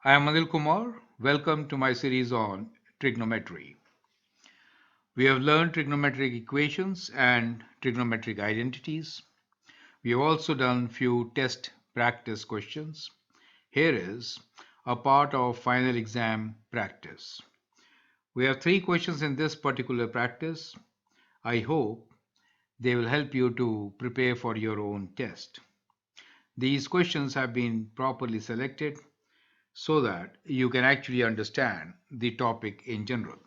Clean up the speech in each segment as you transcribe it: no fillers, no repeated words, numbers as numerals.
I am Anil Kumar. Welcome to my series on trigonometry. We have learned trigonometric equations and trigonometric identities. We have also done few test practice questions. Here is a part of final exam practice. We have 3 questions in this particular practice. I hope they will help you to prepare for your own test. These questions have been properly selected so that you can actually understand the topic in general.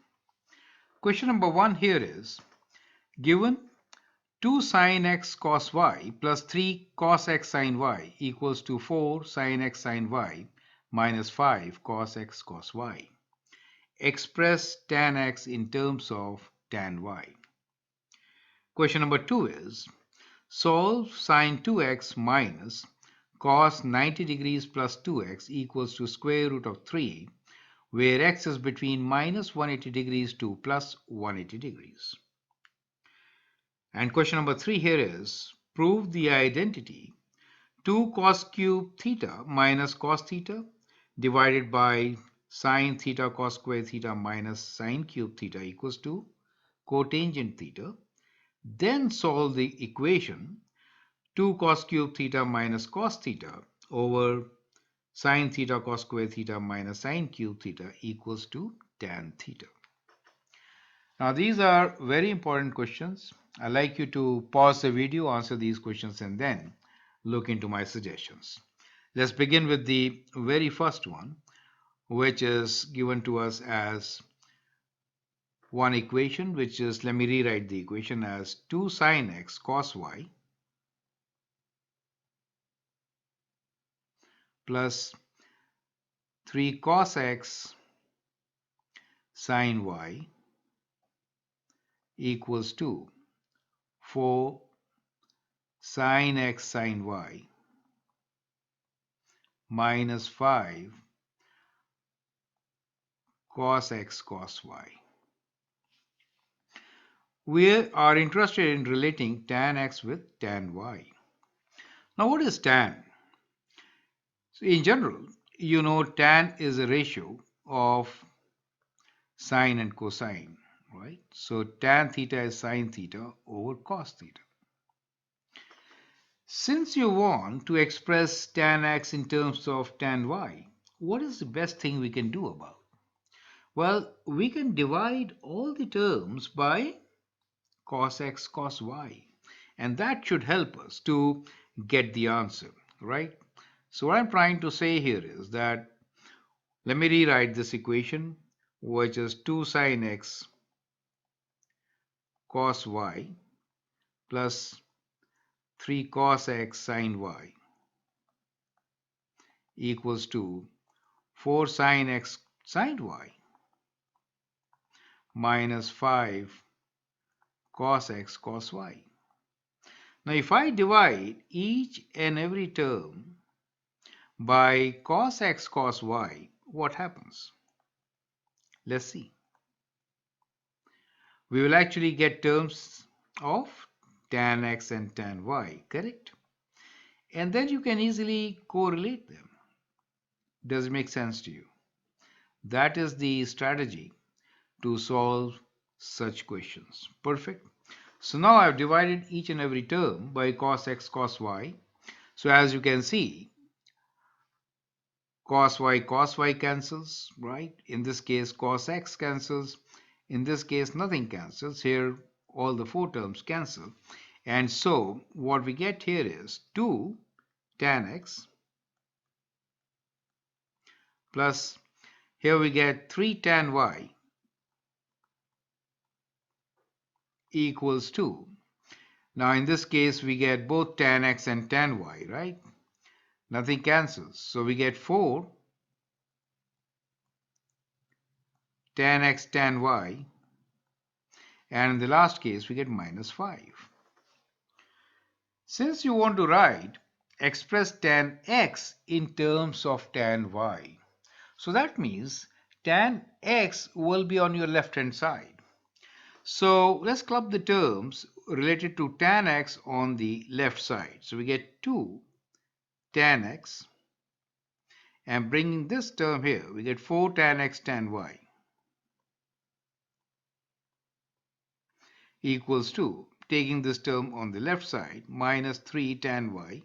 Question number 1 here is given 2 sin x cos y plus 3 cos x sin y equals to 4 sin x sin y minus 5 cos x cos y. Express tan x in terms of tan y. Question number 2 is solve sin 2x minus cos 90 degrees plus 2x equals to square root of 3 where x is between minus 180 degrees to plus 180 degrees. And question number 3 here is prove the identity 2 cos cube theta minus cos theta divided by sine theta cos square theta minus sine cube theta equals to cotangent theta. Then solve the equation 2 cos cube theta minus cos theta over sine theta cos square theta minus sine cube theta equals to tan theta. Now these are very important questions. I'd like you to pause the video, answer these questions, and then look into my suggestions. Let's begin with the very first one, which is given to us as one equation, which is, let me rewrite the equation as 2 sine x cos y plus 3 cos x sine y equals to 4 sine x sine y minus 5 cos x cos y. We are interested in relating tan x with tan y. Now what is tan? So in general, you know tan is a ratio of sine and cosine, right? So tan theta is sine theta over cos theta. Since you want to express tan x in terms of tan y, what is the best thing we can do about it? Well, we can divide all the terms by cos x cos y, and that should help us to get the answer, right? So what I'm trying to say here is that let me rewrite this equation, which is 2 sine x cos y plus 3 cos x sine y equals to 4 sine x sine y minus 5 cos x cos y. Now if I divide each and every term by cos x cos y, what happens? Let's see. We will actually get terms of tan x and tan y, correct? And then you can easily correlate them. Does it make sense to you? That is the strategy to solve such questions. Perfect. So now I've divided each and every term by cos x cos y. So as you can see, cos y cancels, right? In this case, cos x cancels. In this case, nothing cancels. Here, all the 4 terms cancel. And so, what we get here is 2 tan x plus, here we get 3 tan y equals 2. Now, in this case, we get both tan x and tan y, right? Nothing cancels. So, we get 4 tan x tan y, and in the last case we get minus 5. Since you want to write express tan x in terms of tan y, so that means tan x will be on your left hand side. So let's club the terms related to tan x on the left side. So we get 2 tan x, and bringing this term here, we get 4 tan x tan y equals to, taking this term on the left side, minus 3 tan y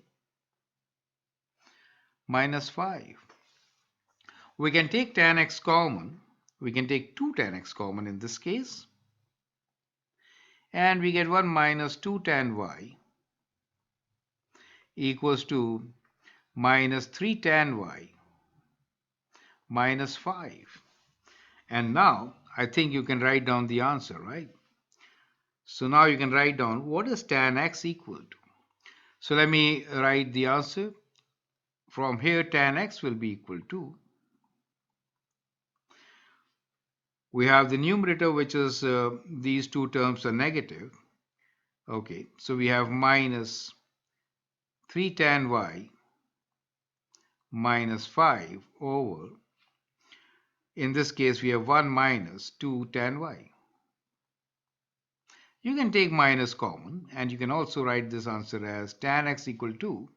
minus 5. We can take tan x common. We can take 2 tan x common in this case. And we get 1 minus 2 tan y equals to minus 3 tan y minus 5. And now I think you can write down the answer, right? So now you can write down what is tan x equal to. So let me write the answer. From here, tan x will be equal to, we have the numerator, which is these two terms are negative. Okay, so we have minus 3 tan y minus 5 over, in this case, we have 1 minus 2 tan y. You can take minus common, and you can also write this answer as tan x equal to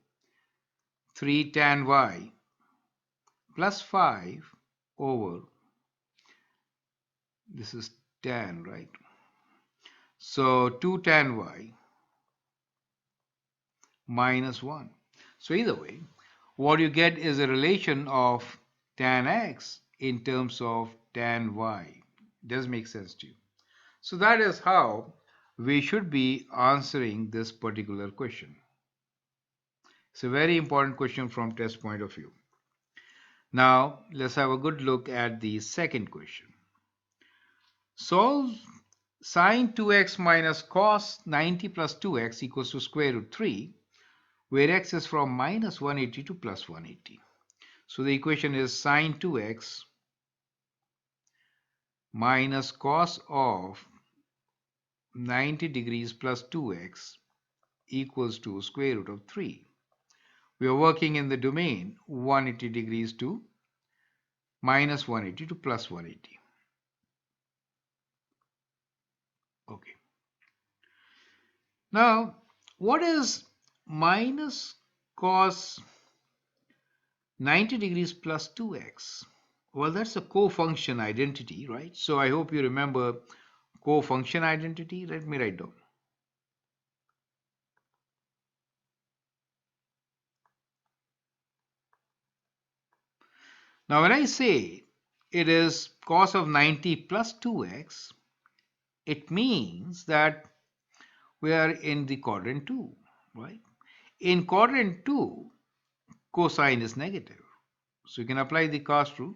3 tan y plus 5 over, this is tan, right? So 2 tan y minus 1. So either way, what you get is a relation of tan x in terms of tan y. Does make sense to you? So that is how we should be answering this particular question. It's a very important question from test point of view. Now let's have a good look at the second question. Solve sine 2x minus cos 90 plus 2x equals to square root 3, where x is from minus 180 to plus 180. So the equation is sine 2x minus cos of 90 degrees plus 2x equals to square root of 3. We are working in the domain 180 degrees to minus 180 to plus 180. Okay. Now, what is minus cos 90 degrees plus 2x? Well, that's a co-function identity, right? So I hope you remember co-function identity. Let me write down. Now, when I say it is cos of 90 plus 2x, it means that we are in the quadrant 2, right? In quadrant 2, cosine is negative. So you can apply the cos rule.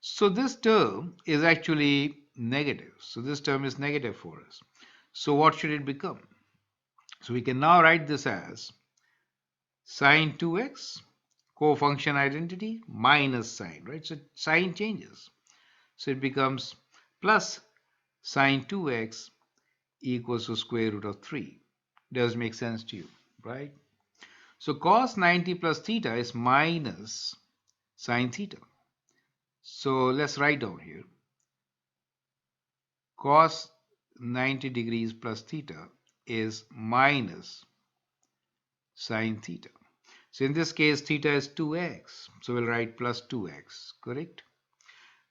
So this term is actually negative. So this term is negative for us. So what should it become? So we can now write this as sine 2x, co-function identity, minus sine, right? So sine changes. So it becomes plus sine 2x equals to square root of 3. Does make sense to you, right? So cos 90 plus theta is minus sine theta. So let's write down here. Cos 90 degrees plus theta is minus sine theta. So in this case, theta is 2x. So we'll write plus 2x, correct?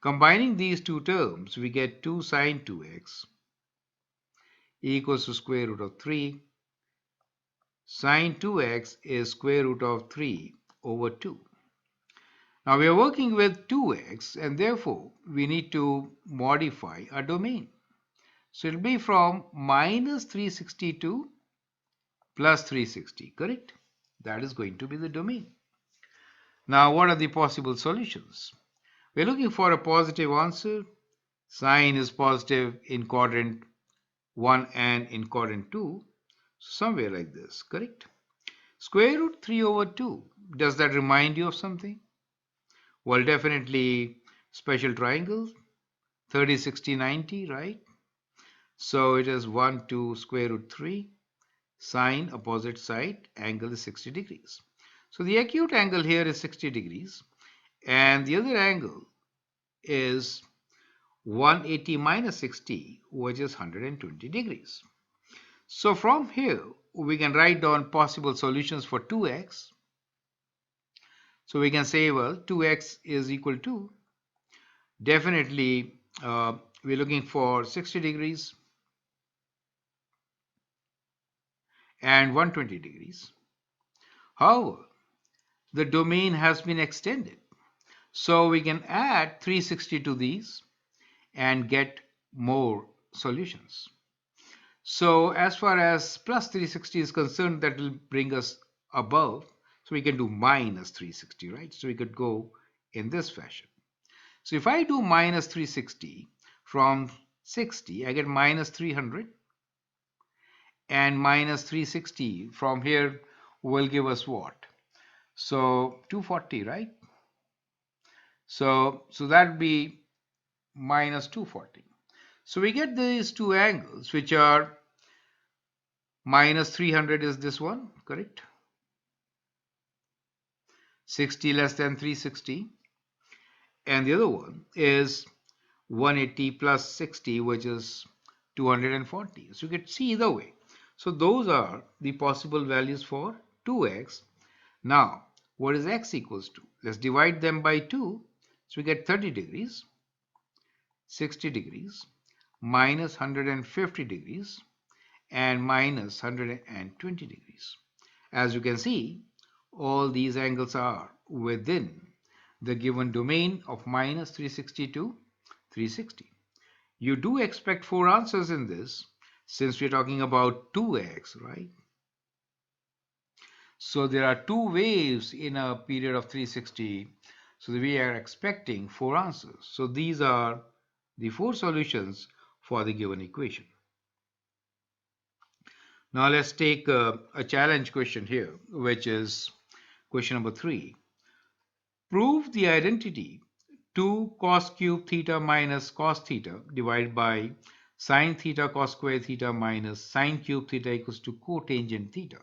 Combining these two terms, we get 2 sine 2x equals to square root of 3. Sine 2x is square root of 3 over 2. Now we are working with 2x, and therefore we need to modify our domain. So it will be from minus 360 to plus 360, correct? That is going to be the domain. Now what are the possible solutions? We're looking for a positive answer. Sine is positive in quadrant 1 and in quadrant 2. Somewhere like this, correct? Square root 3 over 2. Does that remind you of something? Well, definitely special triangle, 30, 60, 90, right? So it is 1, 2, square root 3. Sine, opposite side, angle is 60 degrees. So the acute angle here is 60 degrees. And the other angle is 180 minus 60, which is 120 degrees. So from here, we can write down possible solutions for 2x. So we can say, well, 2x is equal to, definitely we're looking for 60 degrees and 120 degrees. However, the domain has been extended. So we can add 360 to these and get more solutions. So as far as plus 360 is concerned, that will bring us above. So we can do minus 360, right? So we could go in this fashion. So if I do minus 360 from 60, I get minus 300, and minus 360 from here will give us what? So 240, right? So that'd be minus 240. So we get these two angles, which are minus 300 is this one, correct? 60 less than 360. And the other one is 180 plus 60, which is 240. So you can see either way. So those are the possible values for 2x. Now, what is x equals to? Let's divide them by 2. So we get 30 degrees, 60 degrees, minus 150 degrees, and minus 120 degrees. As you can see, all these angles are within the given domain of minus 360 to 360. You do expect four answers in this since we're talking about 2x, right? So there are two waves in a period of 360. So we are expecting four answers. So these are the four solutions for the given equation. Now let's take a challenge question here, which is question number 3. Prove the identity 2 cos cube theta minus cos theta divided by sine theta cos square theta minus sine cube theta equals to cotangent theta.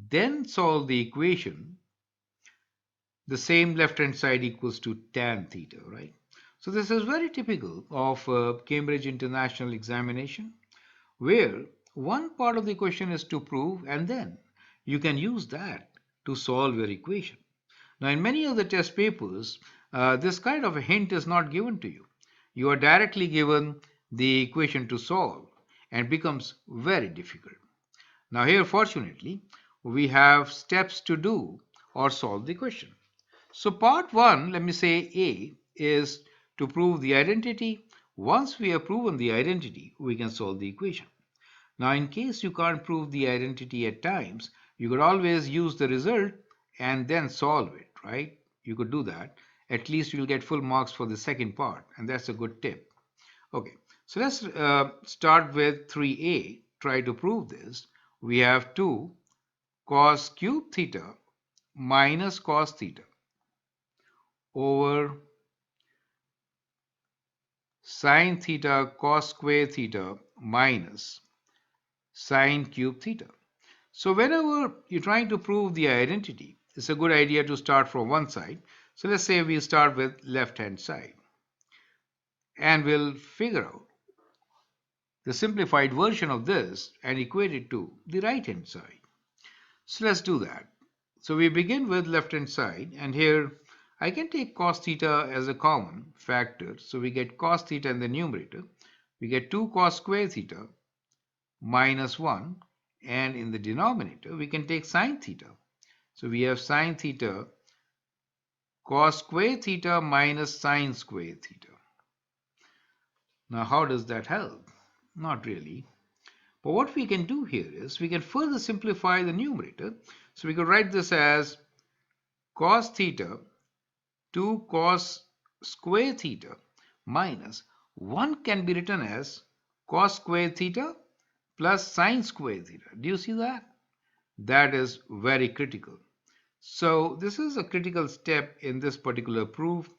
Then solve the equation, the same left hand side equals to tan theta, right? So this is very typical of Cambridge International Examination, where one part of the equation is to prove and then you can use that to solve your equation. Now, in many of the test papers, this kind of a hint is not given to you. You are directly given the equation to solve and becomes very difficult. Now, here, fortunately, we have steps to do or solve the question. So, part 1, let me say A, is to prove the identity. Once we have proven the identity, we can solve the equation. Now, in case you can't prove the identity at times, you could always use the result and then solve it, right? You could do that. At least you'll get full marks for the second part, and that's a good tip. Okay, so let's start with 3a. Try to prove this. We have 2 cos cube theta minus cos theta over sine theta cos square theta minus sine cube theta. So whenever you're trying to prove the identity, it's a good idea to start from one side. So let's say we start with left hand side and we'll figure out the simplified version of this and equate it to the right hand side. So let's do that. So we begin with left hand side, and here I can take cos theta as a common factor. So we get cos theta in the numerator. We get 2 cos square theta minus 1, and in the denominator we can take sine theta. So we have sine theta cos square theta minus sine square theta. Now how does that help? Not really. But what we can do here is we can further simplify the numerator. So we could write this as cos theta 2 cos square theta minus 1 can be written as cos square theta plus sine square theta. Do you see that? That is very critical. So this is a critical step in this particular proof.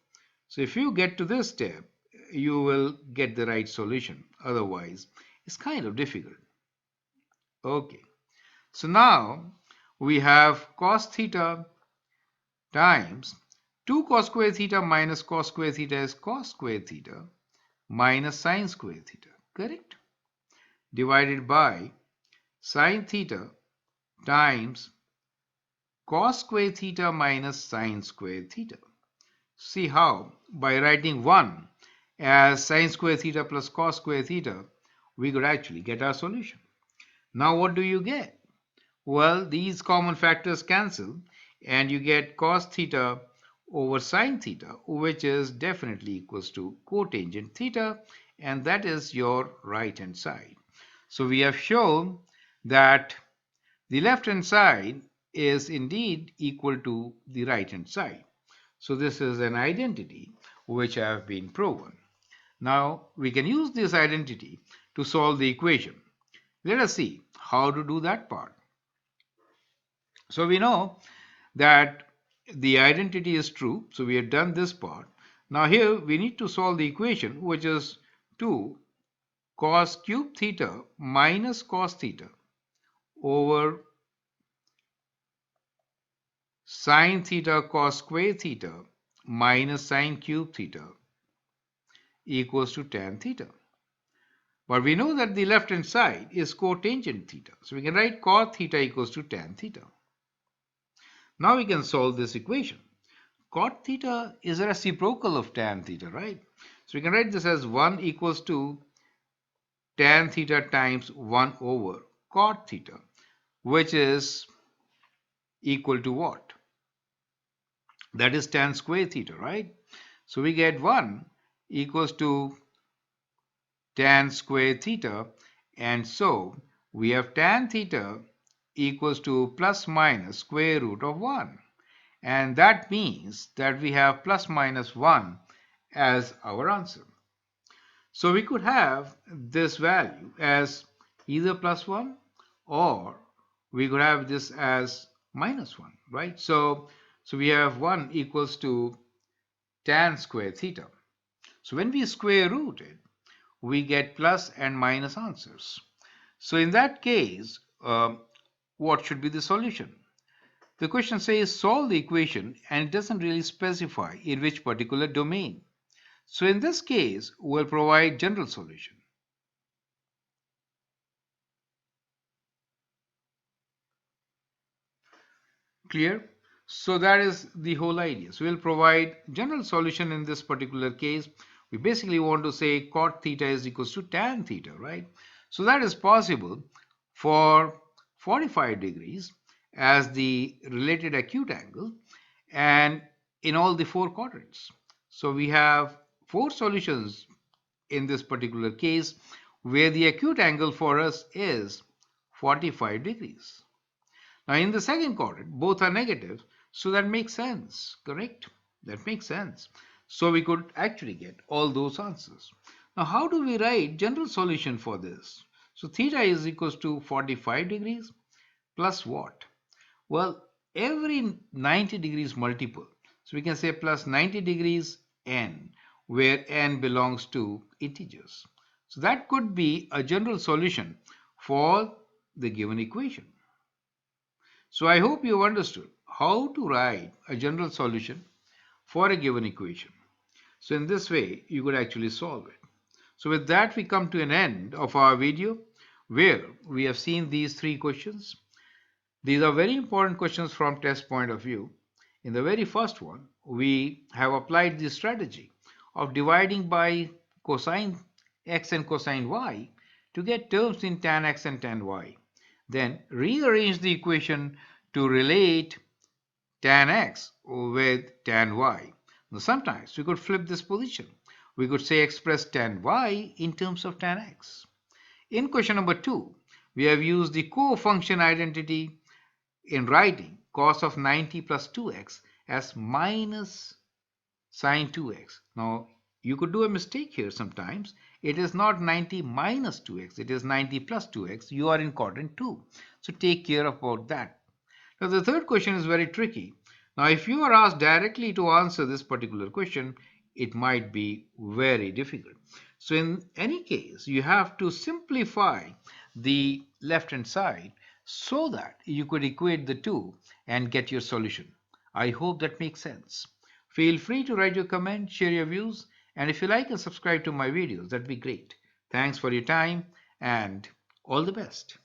So if you get to this step, you will get the right solution. Otherwise, it's kind of difficult. Okay. So now we have cos theta times 2 cos square theta minus cos square theta is cos square theta minus sine square theta. Correct? Divided by sine theta times cos square theta minus sine square theta. See how? By writing 1 as sine square theta plus cos square theta, we could actually get our solution. Now what do you get? Well, these common factors cancel and you get cos theta over sine theta, which is definitely equals to cotangent theta, and that is your right hand side. So we have shown that the left hand side is indeed equal to the right hand side. So this is an identity which have been proven. Now we can use this identity to solve the equation. Let us see how to do that part. So we know that the identity is true. So we have done this part. Now here we need to solve the equation, which is 2 cos cube theta minus cos theta over sine theta cos square theta minus sine cube theta equals to tan theta. But we know that the left hand side is cotangent theta. So we can write cot theta equals to tan theta. Now we can solve this equation. Cot theta is a reciprocal of tan theta, right? So we can write this as 1 equals to tan theta times 1 over cot theta, which is equal to what? That is tan square theta, right? So we get 1 equals to tan square theta, and so we have tan theta equals to plus minus square root of 1. And that means that we have plus minus 1 as our answer. So we could have this value as either plus 1 or we could have this as minus 1, right? So we have 1 equals to tan square theta. So when we square root it, we get plus and minus answers. So in that case, what should be the solution? The question says solve the equation and it doesn't really specify in which particular domain. So in this case, we'll provide general solution. Clear? So that is the whole idea. So we'll provide general solution in this particular case. We basically want to say cot theta is equals to tan theta, right? So that is possible for 45 degrees as the related acute angle and in all the four quadrants. So we have four solutions in this particular case where the acute angle for us is 45 degrees. Now in the second quadrant, both are negative, so that makes sense, correct? That makes sense. So we could actually get all those answers. Now how do we write general solution for this? So theta is equals to 45 degrees plus what? Well, every 90 degrees multiple. So we can say plus 90 degrees n, where n belongs to integers. So that could be a general solution for the given equation. So I hope you have understood how to write a general solution for a given equation. So in this way, you could actually solve it. So with that, we come to an end of our video where we have seen these three questions. These are very important questions from test point of view. In the very first one, we have applied the strategy of dividing by cosine x and cosine y to get terms in tan x and tan y. Then rearrange the equation to relate tan x with tan y. Now sometimes we could flip this position. We could say express tan y in terms of tan x. In question number 2, we have used the co-function identity in writing cos of 90 plus 2x as minus sine 2x. Now you could do a mistake here sometimes. It is not 90 minus 2x, it is 90 plus 2x. You are in quadrant 2. So take care about that. Now the third question is very tricky. Now if you are asked directly to answer this particular question, it might be very difficult. So in any case, you have to simplify the left hand side so that you could equate the two and get your solution. I hope that makes sense. Feel free to write your comment, share your views, and if you like and subscribe to my videos, that'd be great. Thanks for your time and all the best.